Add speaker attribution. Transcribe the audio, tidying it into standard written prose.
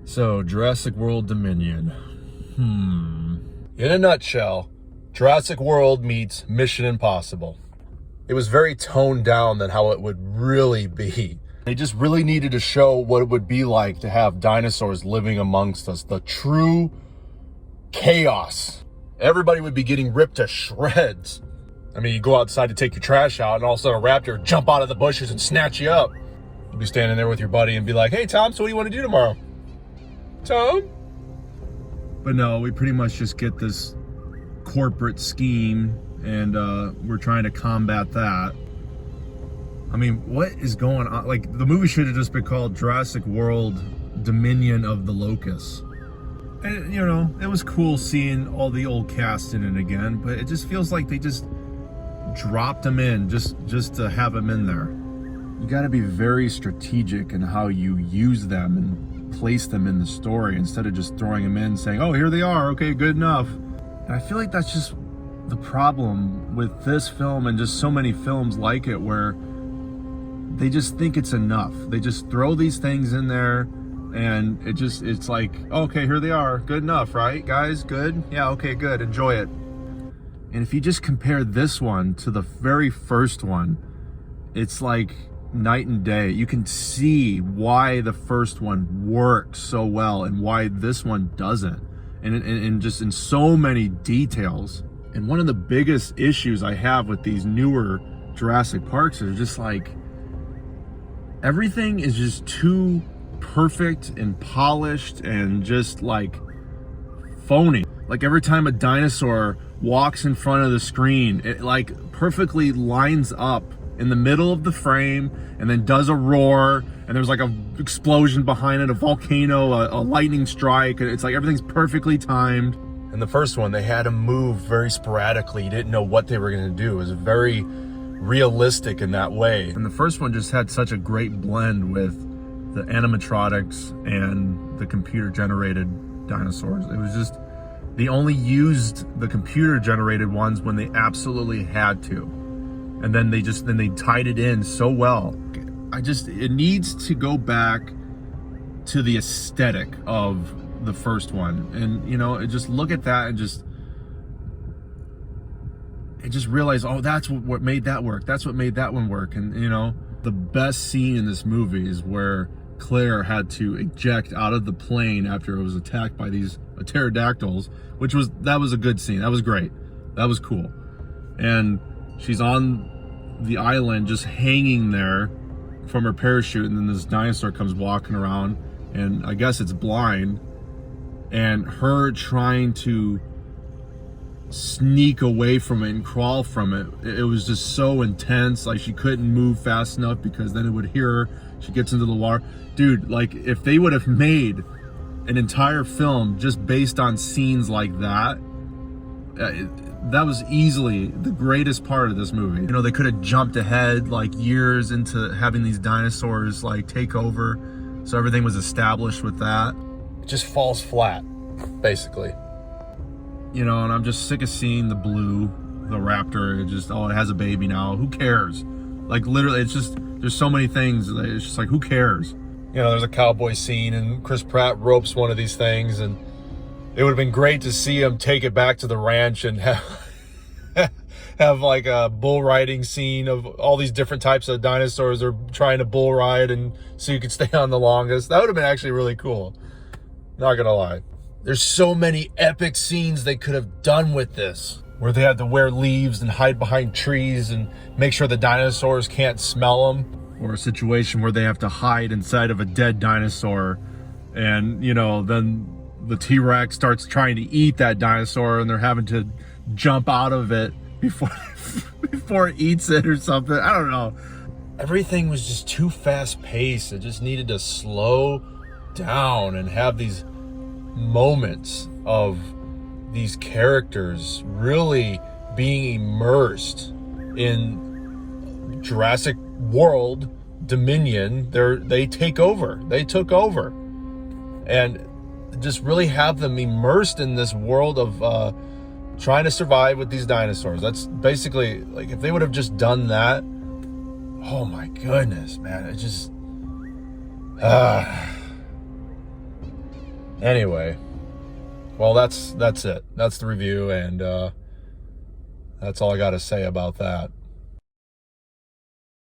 Speaker 1: So, Jurassic World Dominion. In a nutshell, Jurassic World meets Mission Impossible. It was very toned down than how it would really be. They just really needed to show what it would be like to have dinosaurs living amongst us. The true chaos. Everybody would be getting ripped to shreds. I mean, you go outside to take your trash out and all of a sudden a raptor would jump out of the bushes and snatch you up. You'd be standing there with your buddy and be like, "Hey, Tom, so what do you want to do tomorrow?" Tom? But no, we pretty much just get this corporate scheme and we're trying to combat that. I mean, what is going on? Like, the movie should have just been called Jurassic World Dominion of the Locusts. And, you know, it was cool seeing all the old cast in it again, but it just feels like they just dropped them in just to have them in there. You got to be very strategic in how you use them and place them in the story instead of just throwing them in saying, "Oh, here they are, okay, good enough." And I feel like that's just the problem with this film and just so many films like it, where they just think it's enough. They just throw these things in there and it's like, "Okay, here they are, good enough, right, guys? Good? Yeah, okay, good, enjoy it." And if you just compare this one to the very first one, it's like night and day. You can see why the first one worked so well and why this one doesn't, and just in so many details. And one of the biggest issues I have with these newer Jurassic Parks is just like, everything is just too perfect and polished and just like phony. Like, every time a dinosaur walks in front of the screen, it like perfectly lines up in the middle of the frame and then does a roar, and there's like a explosion behind it, a volcano, a lightning strike, and it's like everything's perfectly timed. In the first one, they had to move very sporadically. You didn't know what they were going to do. It was very realistic in that way. And the first one just had such a great blend with the animatronics and the computer generated dinosaurs. It was just, they only used the computer generated ones when they absolutely had to. And then they tied it in so well. It needs to go back to the aesthetic of the first one. And, you know, just look at that and just realize, oh, that's what made that work. That's what made that one work. And, you know, the best scene in this movie is where Claire had to eject out of the plane after it was attacked by these pterodactyls, that was a good scene. That was great. That was cool. And she's on the island just hanging there from her parachute, and then this dinosaur comes walking around, and I guess it's blind, and her trying to sneak away from it and crawl from it was just so intense. Like, she couldn't move fast enough because then it would hear her. She gets into the water. Dude, like, if they would have made an entire film just based on scenes like that, that was easily the greatest part of this movie. You know, they could have jumped ahead like years into having these dinosaurs like take over, so everything was established with that. It just falls flat, basically. You know, and I'm just sick of seeing the raptor. It has a baby now. Who cares? Like, literally, it's just, there's so many things. It's just like, who cares? You know, there's a cowboy scene and Chris Pratt ropes one of these things, and it would have been great to see him take it back to the ranch and have like a bull riding scene of all these different types of dinosaurs are trying to bull ride, and so you could stay on the longest. That would have been actually really cool. Not gonna lie. There's so many epic scenes they could have done with this, where they had to wear leaves and hide behind trees and make sure the dinosaurs can't smell them. Or a situation where they have to hide inside of a dead dinosaur, and, you know, then the T-Rex starts trying to eat that dinosaur and they're having to jump out of it before it eats it or something. I don't know. Everything was just too fast-paced. It just needed to slow down and have these moments of these characters really being immersed in Jurassic World Dominion. They took over, and just really have them immersed in this world of trying to survive with these dinosaurs. That's basically, like, if they would have just done that, oh my goodness, man, it just Anyway, well, that's it. That's the review, and that's all I got to say about that.